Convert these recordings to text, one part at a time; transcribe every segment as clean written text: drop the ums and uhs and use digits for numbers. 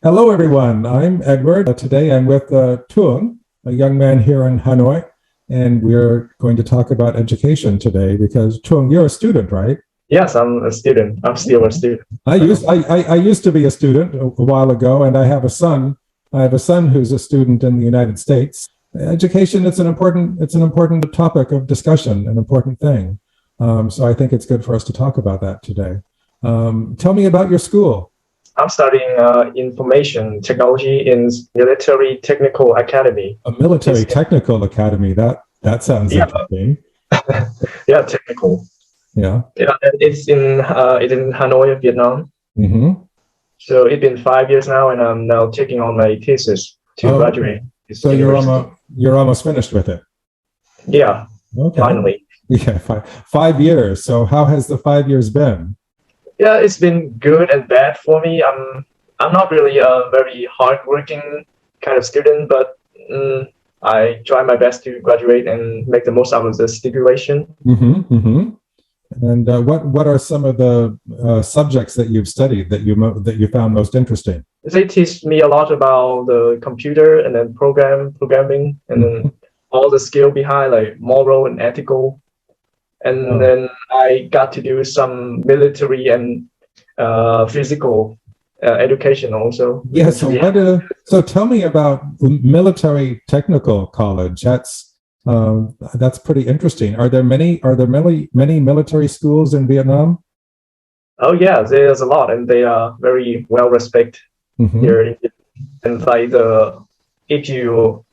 Hello, everyone. I'm Edward. Today I'm with Thương, a young man here in Hanoi, and we're going to talk about education today because Thương, you're a student, right? Yes, I'm a student. I'm still a student. I used to be a student a while ago, and I have a son. I have a son who's a student in the United States. Education, it's an important topic of discussion, an important thing. So I think it's good for us to talk about that today. Tell me about your school. I'm studying information technology in Military Technical Academy. A military It's, technical academy. That sounds yeah, interesting. yeah, technical. Yeah. Yeah, and it's in Hanoi, Vietnam. Hmm. So it's been 5 years now, and I'm now taking on my thesis to Oh, graduate okay. this So university. you're almost finished with it. Yeah, Okay. finally. Yeah, 5 years. So how has the 5 years been? Yeah, it's been good and bad for me. I'm not really a very hardworking kind of student, but I try my best to graduate and make the most out of the situation. Hmm. Hmm. And what are some of the subjects that you've studied that you found most interesting? They teach me a lot about the computer and then programming and then Mhm. all the skill behind like moral and ethical. And Oh, then I got to do some military and physical education also. yeah. To be So tell me about military technical college. That's pretty interesting. Are there many military schools in Vietnam? Oh yeah, there's a lot, and they are very well respected Hmm. here. And like the if you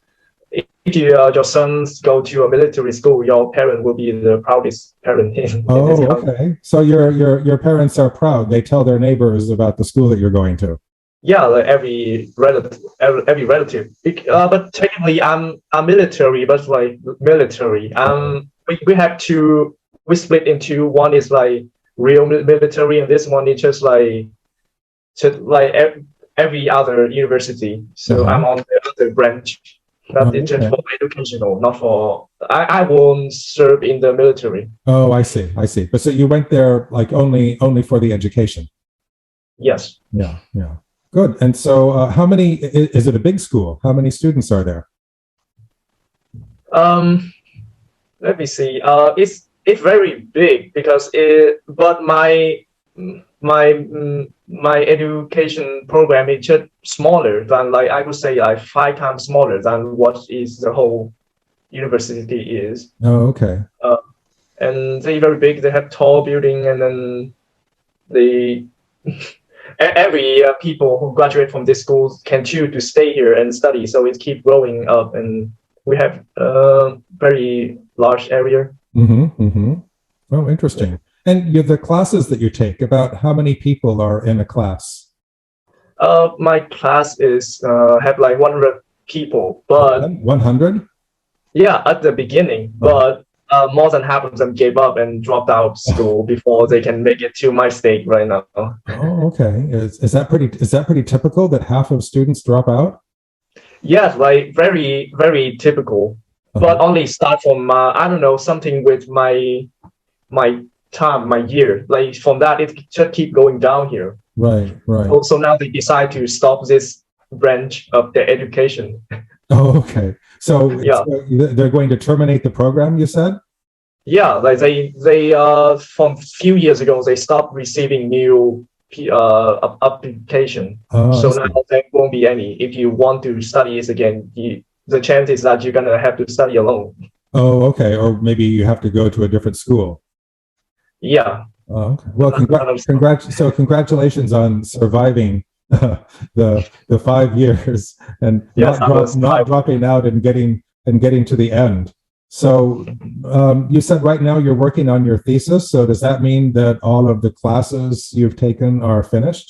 if you your sons go to a military school, your parent will be the proudest parent in this Oh, country. okay. So your parents are proud. They tell their neighbors about the school that you're going to. Yeah, like every relative. But technically, I'm military, but like military. We have two. We split into one is like real military, and this one is just like every other university. So Uh-huh. I'm on the other branch, but Oh, it's just okay. for educational, not for. I won't serve in the military. Oh, I see. I see. But so you went there like only for the education. Yes. Yeah, yeah. Good. And so is it a big school? How many students are there? Um. Let me see. It's very big because but my education program is just smaller than like I would say like 5 times smaller than what is the whole university is. Oh, okay. Uh, and they very big. They have tall building, and then the every people who graduate from this school can choose to stay here and study. So it keep growing up, and we have a very large area. Mm-hmm. Mm-hmm. Oh, interesting. And the classes that you take, about how many people are in a class? My class is have like 100 people, but 100? yeah, at the beginning, Uh-huh. but more than half of them gave up and dropped out of school before they can make it to my state right now. Oh, okay. Is that pretty typical that half of students drop out? Yes, like very very typical, Uh-huh. but only start from I don't know something with my time my year. Like from that it just keep going down here. Right, right. So now they decide to stop this branch of the education. Oh, okay. Yeah. So they're going to terminate the program, you said? Yeah, like they from few years ago they stopped receiving new application. Oh, I So now see. there won't be any. If you want to study this again, the chance is that you're gonna have to study alone. Oh, okay. Or maybe you have to go to a different school. Yeah. Oh, okay. Well, congratulations on surviving the 5 years and Yes, I was not dropping out and getting to the end. So you said right now you're working on your thesis. So does that mean that all of the classes you've taken are finished?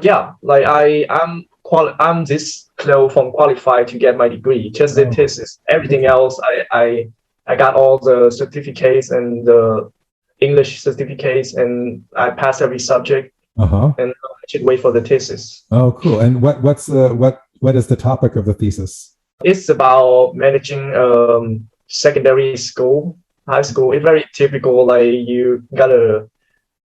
yeah, like I'm this close from qualified to get my degree. Just the Oh, thesis. Everything okay. else, I got all the certificates and the English certificates, and I passed every subject. Uh-huh. And I should wait for the thesis. Oh, cool. And what is the topic of the thesis? It's about managing secondary school, high school. It's very typical. Like you gotta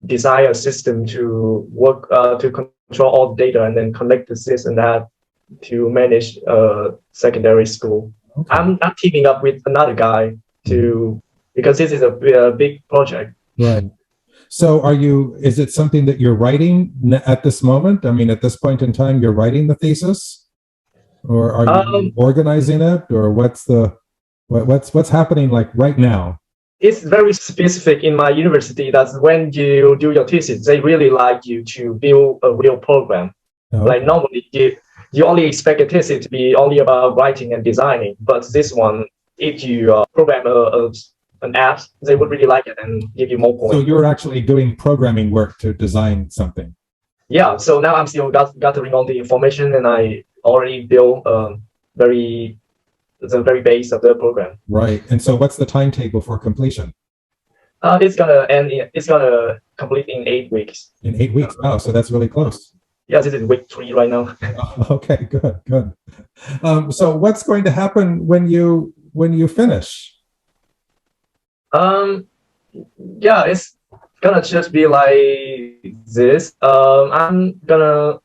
design a system to work to control all the data and then connect this and that to manage a secondary school. Okay. I'm teaming up with another guy to because this is a big project. Right. So is it something that you're writing at this moment? I mean, at this point in time, you're writing the thesis, or are you organizing it, or what's happening like right now? It's very specific in my university that when you do your thesis, they really like you to build a real program. Oh, like normally you only expect a thesis to be only about writing and designing, but this one, if you program an app, they would really like it and give you more points. So you're actually doing programming work to design something. Yeah, so now I'm still gathering all the information, and I already built the very base of the program. Right. And so what's the timetable for completion? It's gonna complete in 8 weeks. In 8 weeks. Wow, so that's really close. Yeah, this is week 3 right now. Okay, good. So what's going to happen when you finish? Yeah, it's gonna just be like this. I'm gonna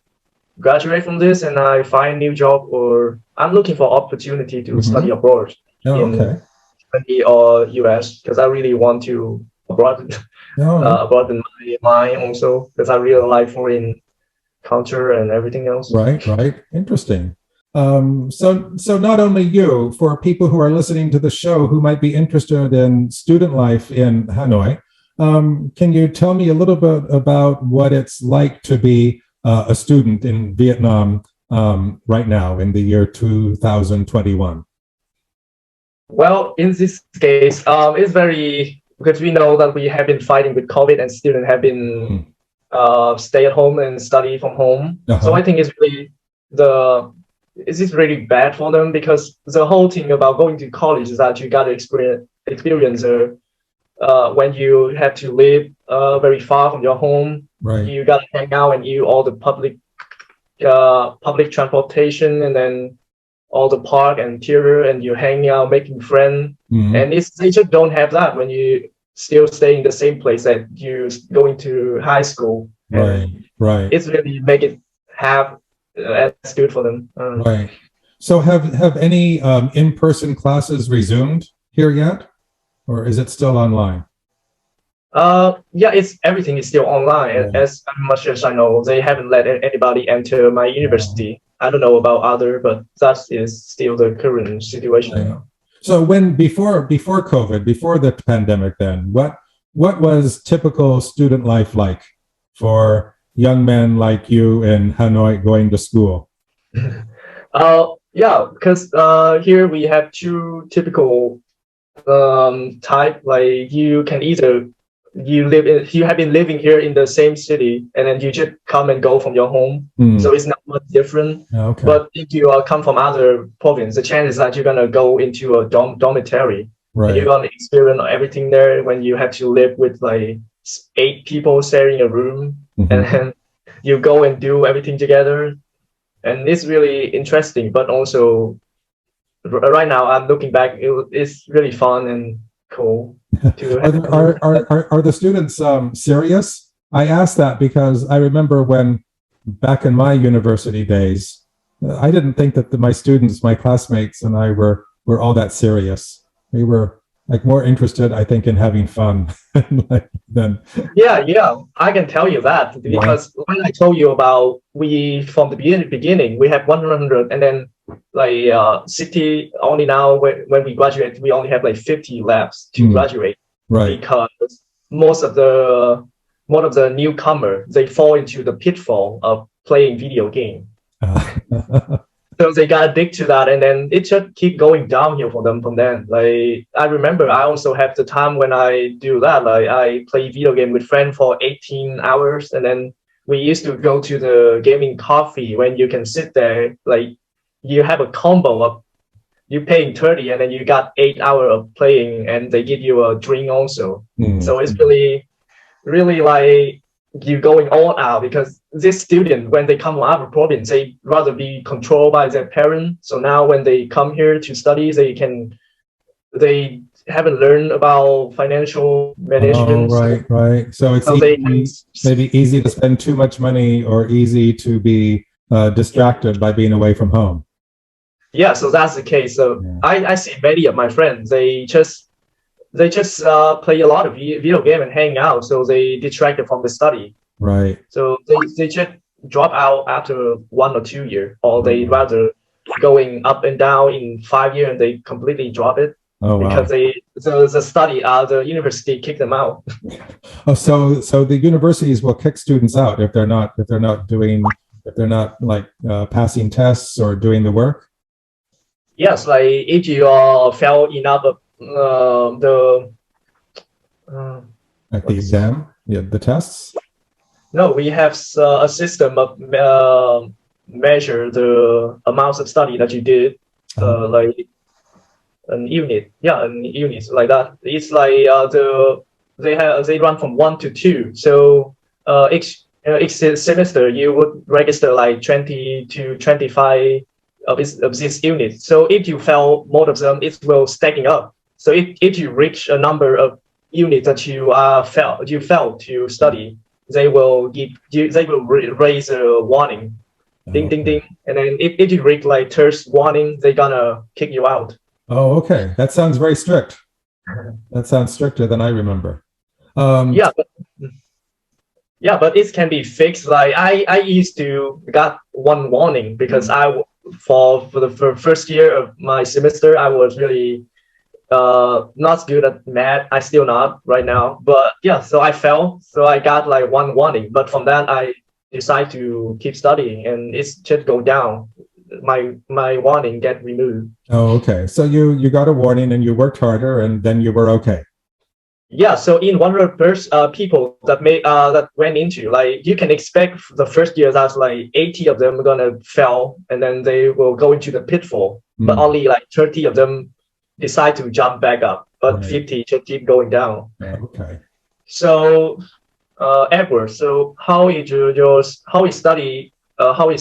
graduate from this and I find a new job, or I'm looking for opportunity to study abroad in Germany or US, because I really want to broaden my mind also, because I really like foreign culture and everything else. Right. Interesting. So not only you, for people who are listening to the show who might be interested in student life in Hanoi, can you tell me a little bit about what it's like to be a student in Vietnam right now in the year 2021? Well, in this case, it's very, because we know that we have been fighting with COVID and students have been stay at home and study from home. So I think it's really bad for them, because the whole thing about going to college is that you got to experience when you have to live very far from your home. Right. You got to hang out and use all the public transportation, and then all the park and theater, and you're hanging out, making friends. And they just don't have that when you still stay in the same place that you going to high school. Right. It's really make it as good for them. Right. So have any in-person classes resumed here yet, or is it still online? Yeah, everything is still online. As much as I know, they haven't let anybody enter my university. I don't know about other, but that is still the current situation. Yeah. So before COVID, before the pandemic, then what was typical student life like for young men like you in Hanoi going to school? Yeah, because here we have two typical type. Like you can either you have been living here in the same city, and then you just come and go from your home, so it's not much different. But if you come from other province, the chances that you're gonna go into a dormitory, and you're gonna experience everything there when you have to live with like 8 people sharing a room, and then you go and do everything together, and it's really interesting. But also right now I'm looking back, it's really fun and cool. Are the students serious? I asked that because I remember when back in my university days, I didn't think that my students, my classmates, and I were all that serious. We were like more interested, I think, in having fun than. Yeah, I can tell you that, because when I told you about from the beginning, we have 100, and then like city only now when we graduate, we only have like 50 labs to graduate. Because most of the newcomer, they fall into the pitfall of playing video game. So they got addicted to that, and then it just keep going downhill for them from then. Like I remember, I also have the time when I do that. Like I play video game with friends for 18 hours, and then we used to go to the gaming coffee when you can sit there. Like you have a combo of you paying 30, and then you got 8 hours of playing, and they give you a drink also. So it's really like you going all out, because this student, when they come from other province, they rather be controlled by their parents. So now when they come here to study, they haven't learned about financial Oh, management. right. So it's So they can, maybe easy to spend too much money or easy to be distracted by being away from home. yeah, so that's the case. So Yeah. I see many of my friends, they just play a lot of video game and hang out, so they distracted from the study. Right. So they just drop out after 1 or 2 years, or they Oh, rather going up and down in 5 years and they completely drop it oh, wow. because the university kicked them out. Oh, so the universities will kick students out if they're not like passing tests or doing the work. Yes, like if you fail enough of the uh, At the exam, yeah, the tests. no, we have a system of measure the amounts of study that you did, like an unit, yeah, an unit like that. It's like they run from 1 to 2. So each semester you would register like 20 to 25 of this unit. So if you fail most of them, it will stacking up. So if you reach a number of units that you failed to study, they will raise a warning, ding ding Okay. ding, and then if you reach like third warning, they're gonna kick you out. Oh, okay. That sounds very strict. That sounds stricter than I remember. Yeah, but it can be fixed. Like I used to got one warning because for the first year of my semester I was really not good at math. I still not right now, but yeah, so I fell, so I got like one warning, but from that I decided to keep studying and it's just go down. My warning get removed. Oh, okay. So you got a warning and you worked harder and then you were okay. Yeah, so in 100 people that went into, like you can expect the first year that's like 80 of them are gonna fail and then they will go into the pitfall, but only like 30 of them decide to jump back up, but Right. 50 just keep going down. Okay. So Edward, so how is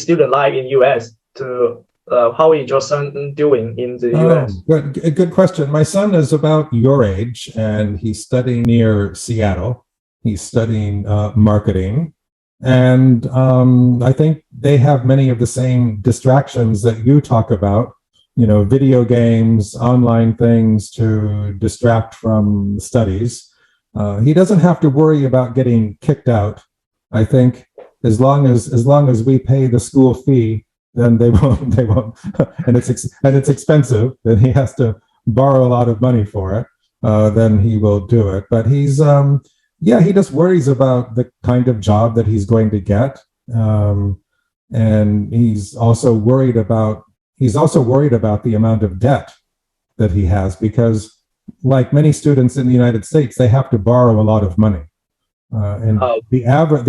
student life in US to how is your son doing in the Oh, US? good question. My son is about your age, and he's studying near Seattle. He's studying marketing, and I think they have many of the same distractions that you talk about. You know, video games, online things to distract from studies. He doesn't have to worry about getting kicked out. I think as long as we pay the school fee, then they won't and it's expensive, then he has to borrow a lot of money for it, then he will do it. But he's yeah, he just worries about the kind of job that he's going to get, and he's also worried about the amount of debt that he has, because like many students in the United States, they have to borrow a lot of money, and the average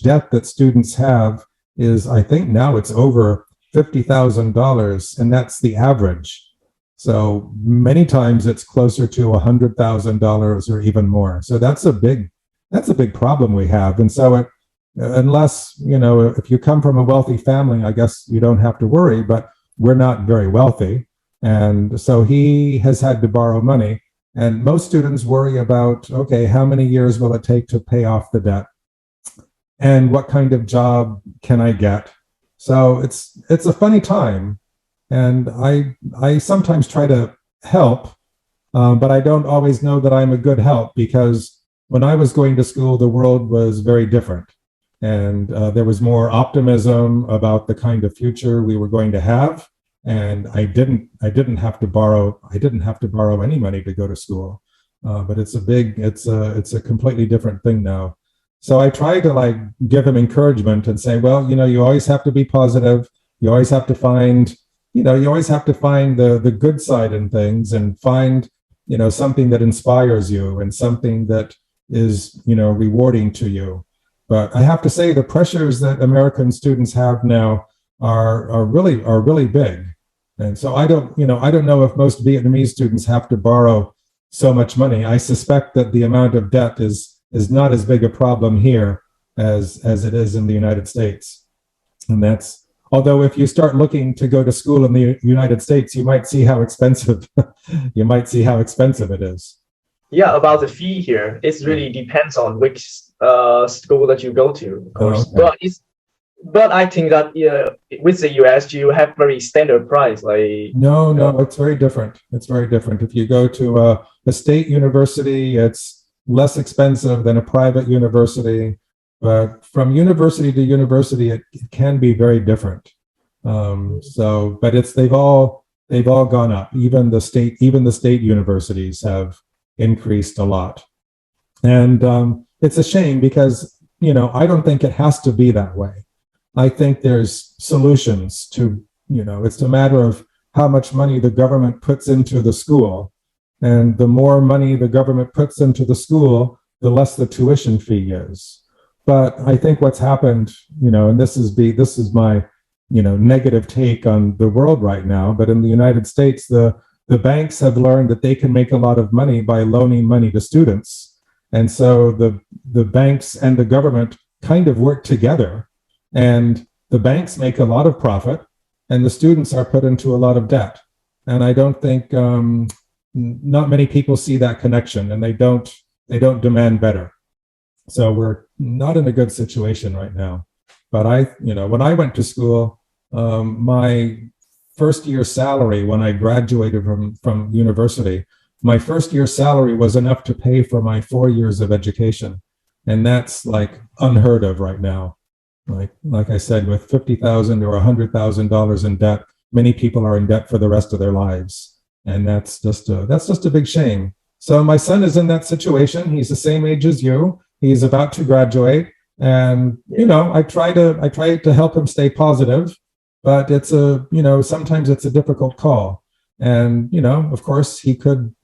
debt that students have is, I think now it's over $50,000, and that's the average. So many times it's closer to $100,000 or even more. So that's a big problem we have. And so unless, if you come from a wealthy family, I guess you don't have to worry, but we're not very wealthy. And so he has had to borrow money. And most students worry about, okay, how many years will it take to pay off the debt? And what kind of job can I get? So it's a funny time, and I sometimes try to help, but I don't always know that I'm a good help, because when I was going to school, the world was very different, and there was more optimism about the kind of future we were going to have. And I didn't have to borrow any money to go to school, but it's a completely different thing now. So I try to like give him encouragement and say, well, you always have to be positive. You always have to find, the good side in things, and find, something that inspires you and something that is, rewarding to you. But I have to say the pressures that American students have now are really big. And so I don't know if most Vietnamese students have to borrow so much money. I suspect that the amount of debt is not as big a problem here as it is in the United States. And that's Although if you start looking to go to school in the United States, you might see how expensive it is. Yeah, about the fee here, it really depends on which school that you go to, of course. Oh, okay. But I think that with the US, you have very standard price. Like No, it's very different. It's very different. If you go to a state university, it's less expensive than a private university. But from university to university, it can be very different. But they've all gone up. Even the state universities have increased a lot. And it's a shame because, I don't think it has to be that way. I think there's solutions to, it's a matter of how much money the government puts into the school. And the more money the government puts into the school, the less the tuition fee is. But I think what's happened, and this is my, negative take on the world right now, but in the United States, the banks have learned that they can make a lot of money by loaning money to students. And so the banks and the government kind of work together, and the banks make a lot of profit and the students are put into a lot of debt. And I don't think, not many people see that connection, and they don't demand better. So we're not in a good situation right now. But when I went to school, my first year salary when I graduated from university, my first year salary was enough to pay for my 4 years of education. And that's like unheard of right now. Like I said, with $50,000 or $100,000 in debt, many people are in debt for the rest of their lives. And that's just a big shame. So my son is in that situation. He's the same age as you. He's about to graduate. And, I try to help him stay positive, but sometimes it's a difficult call. And, of course, he could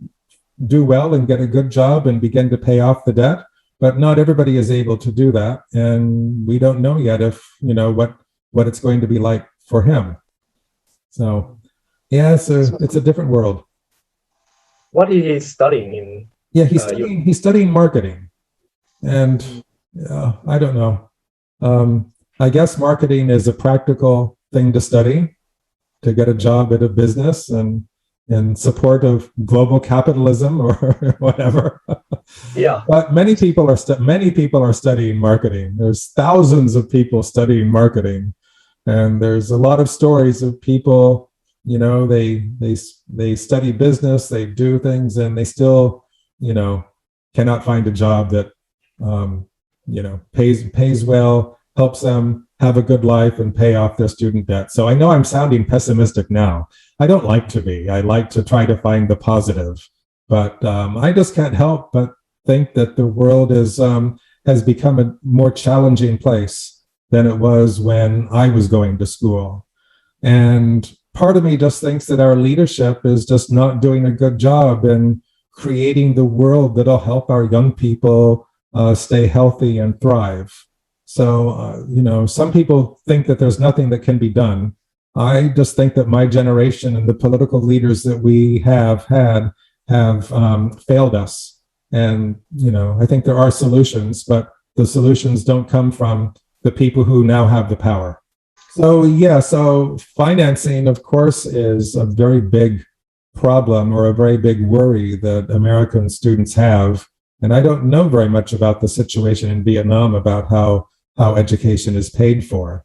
do well and get a good job and begin to pay off the debt, but not everybody is able to do that. And we don't know yet if, what it's going to be like for him. So, yeah, it's a different world. what is he studying in? Yeah, he's studying marketing. And I don't know. I guess marketing is a practical thing to study to get a job at a business and in support of global capitalism or whatever. Yeah. But many people are studying marketing. There's thousands of people studying marketing, and there's a lot of stories of people. They study business, they do things, and they still, cannot find a job that pays well, helps them have a good life and pay off their student debt. So I know I'm sounding pessimistic now. I don't like to be. I like to try to find the positive, but I just can't help but think that the world has become a more challenging place than it was when I was going to school. And part of me just thinks that our leadership is just not doing a good job in creating the world that'll help our young people stay healthy and thrive. So, some people think that there's nothing that can be done. I just think that my generation and the political leaders that we have had have failed us. And, I think there are solutions, but the solutions don't come from the people who now have the power. So financing, of course, is a very big problem or a very big worry that American students have. And I don't know very much about the situation in Vietnam about how education is paid for.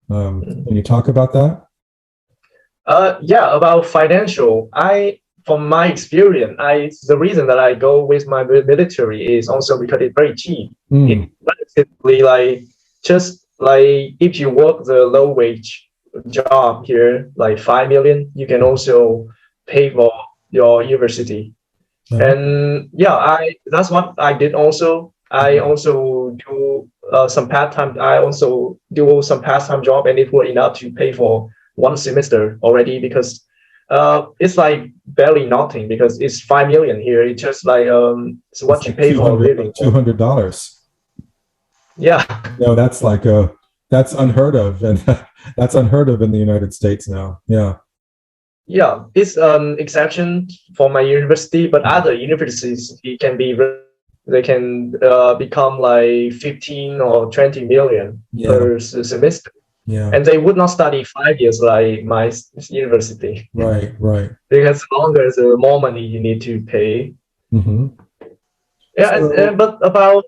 Can you talk about that? Yeah, about financial. From my experience, the reason that I go with my military is also because it's very cheap. It's relatively just like if you work the low wage job here, like 5 million, you can also pay for your university. And yeah, that's what I did also. I also do some part-time. I also do some part-time job, and it was enough to pay for one semester already, because it's like barely nothing, because it's 5 million here. It's just like it's what you pay for living. $200. Yeah. No, that's unheard of, and that's unheard of in the United States now. Yeah. Yeah, it's an exception for my university, but other universities they can become like 15 or 20 million per semester. Yeah. And they would not study 5 years like my university. Right. Right. Because longer, the more money you need to pay. Hmm. Yeah, So but about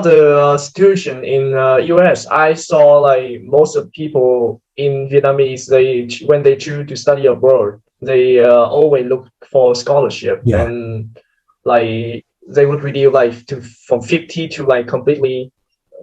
the situation in US, I saw like most of people in Vietnamese, they when they choose to study abroad, they always look for scholarship, yeah. and like they would reduce like to from 50 to like completely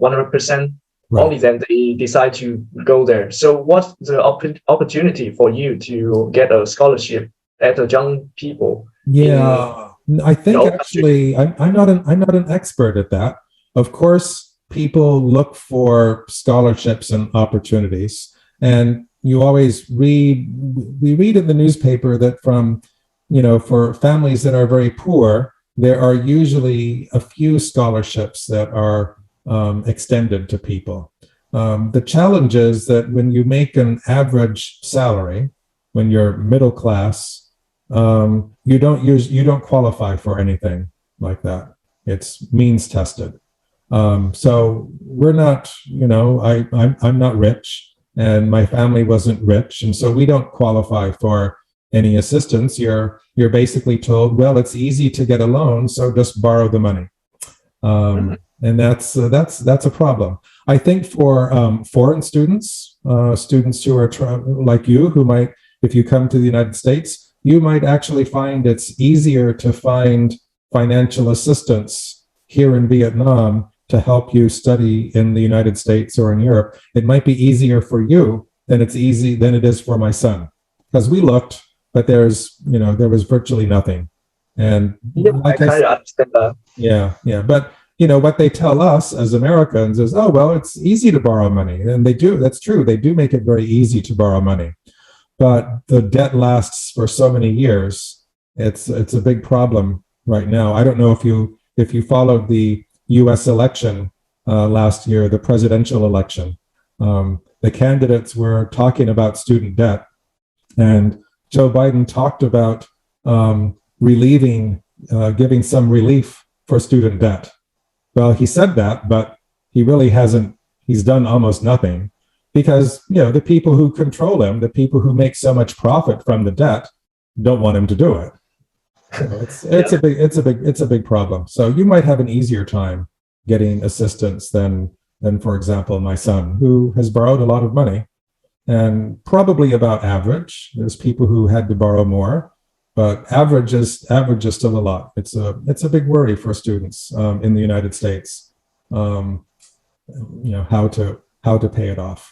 100%. Right. Only then they decide to go there. So what's the opportunity for you to get a scholarship at a young people in Yeah, I think your country? actually I'm not an expert at that. Of course, people look for scholarships and opportunities, and you always read we read in the newspaper that from for families that are very poor, there are usually a few scholarships that are extended to people. The challenge is that when you make an average salary, when you're middle class, you don't qualify for anything like that. It's means tested. So we're not, I'm not rich, and my family wasn't rich, and so we don't qualify for any assistance. You're basically told, well, it's easy to get a loan, so just borrow the money. And that's a problem. I think for foreign students, students who are like you, who might, if you come to the United States, you might actually find it's easier to find financial assistance here in Vietnam to help you study in the United States or in Europe. It might be easier for you than it is for my son, because we looked, but there was virtually nothing. And Yeah, I like I kind said, of understand that. yeah. But what they tell us as Americans is, oh, well, it's easy to borrow money. And they do. That's true. They do make it very easy to borrow money. But the debt lasts for so many years. It's a big problem right now. I don't know if you followed the U.S. election last year, the presidential election. The candidates were talking about student debt, and Joe Biden talked about giving some relief for student debt. Well, he said that, but he really hasn't. He's done almost nothing, because the people who control him, the people who make so much profit from the debt, don't want him to do it. So Yeah. it's a big problem. So you might have an easier time getting assistance than for example my son, who has borrowed a lot of money, and probably about average. There's people who had to borrow more, but average is still a lot. It's a big worry for students in the United States. Um, how to pay it off.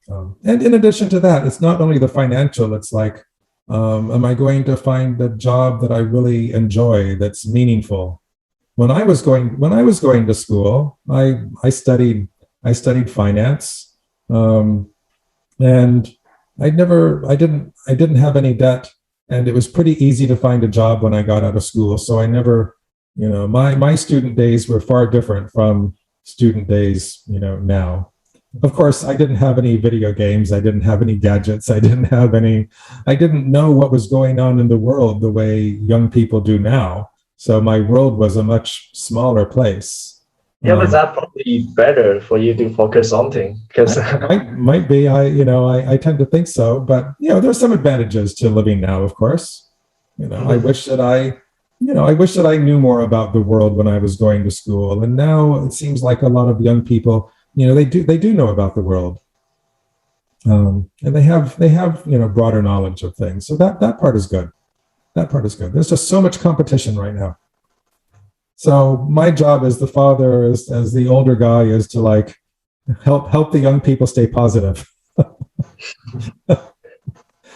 And in addition to that, it's not only the financial. It's like, am I going to find a job that I really enjoy, that's meaningful? When I was going to school, I studied finance, and I didn't have any debt, and it was pretty easy to find a job when I got out of school. So I never, my student days were far different from student days, now. Of course, I didn't have any video games. I didn't have any gadgets. I didn't know what was going on in the world the way young people do now. So my world was a much smaller place. Yeah, but that's probably better for you to focus on things because Might be. I tend to think so, but there's some advantages to living now, of course. I wish that I knew more about the world when I was going to school. And now it seems like a lot of young people, they do know about the world. And they have broader knowledge of things. So that part is good. That part is good. There's just so much competition right now. So my job as the father, as the older guy, is to like help the young people stay positive.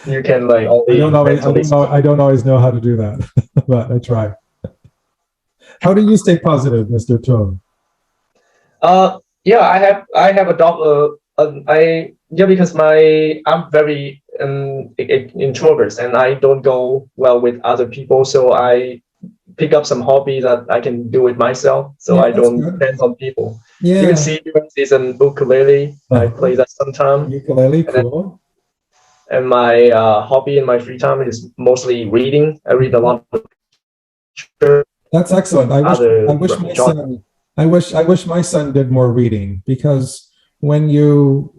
you can like only I don't always know how to do that, but I try. How do you stay positive, Mr. Chung? Yeah, I have a dog. I yeah, because I'm very introvert, and I don't go well with other people, so I pick up some hobby that I can do it myself, so Yeah, I that's don't good. depend on people. You can Yeah. see this an ukulele. I play that sometime, Ukulele, and then cool. and my hobby in my free time is mostly reading. I read a lot of That's excellent. other I wish my genre. son I wish my son did more reading, because when you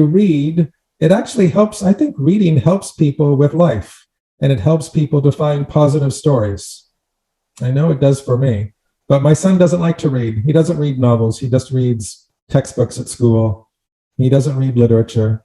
read, it actually helps. I think reading helps people with life, and it helps people to find positive stories. I know it does for me. But my son doesn't like to read. He doesn't read novels. He just reads textbooks at school. He doesn't read literature.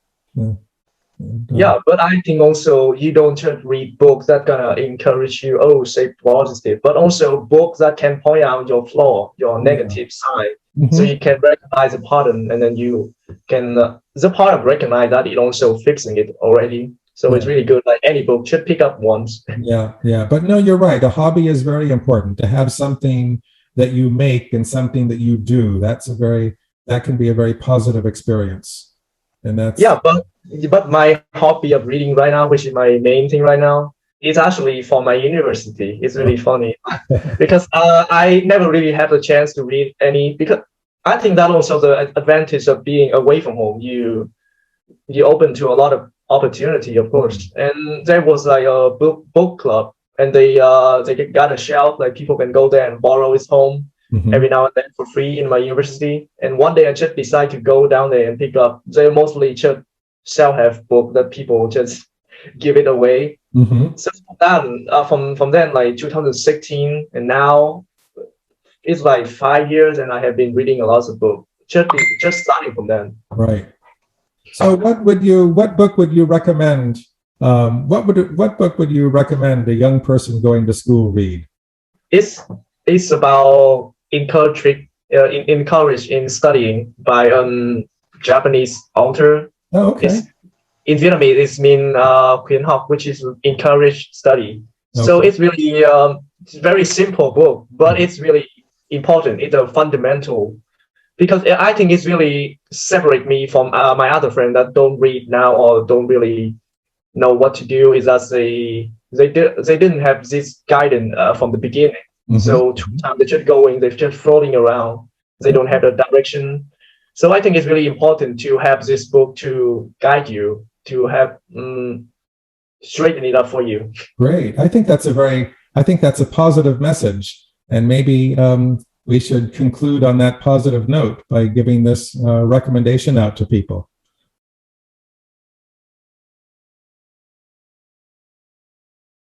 Yeah, but I think also you don't just read books that gonna encourage you, oh, say positive, but also books that can point out your flaw, your negative side, so you can recognize a pattern, and then you can the part of recognize that it also fixing it already. So it's really good. Like any book, should pick up once. Yeah. But no, you're right. A hobby is very important. To have something that you make and something that you do, that can be a very positive experience. And that's but my hobby of reading right now, which is my main thing right now, is actually for my university. It's really funny because I never really had the chance to read any, because I think that also the advantage of being away from home. You open to a lot of opportunity, of course. And there was like a book club, and they got a shelf, like people can go there and borrow his home every now and then for free in my university. And one day I just decided to go down there and pick up. They mostly just self-help book that people just give it away. So from then, like 2016, and now it's like 5 years, and I have been reading a lot of books. Just starting from then. Right. So what book would you recommend? What book would you recommend a young person going to school read? It's about encourage in studying by Japanese author. Oh, okay. In Vietnamese, it's mean khuyến học, which is encourage study. Okay. So it's really it's a very simple book, but it's really important. It's a fundamental, because I think it's really separate me from my other friends that don't read now or don't really know what to do. Is that they didn't have this guidance from the beginning. So they're just going, they're just floating around. They don't have a direction. So I think it's really important to have this book to guide you, to have straighten it up for you. Great. I think that's a positive message, and maybe we should conclude on that positive note by giving this recommendation out to people.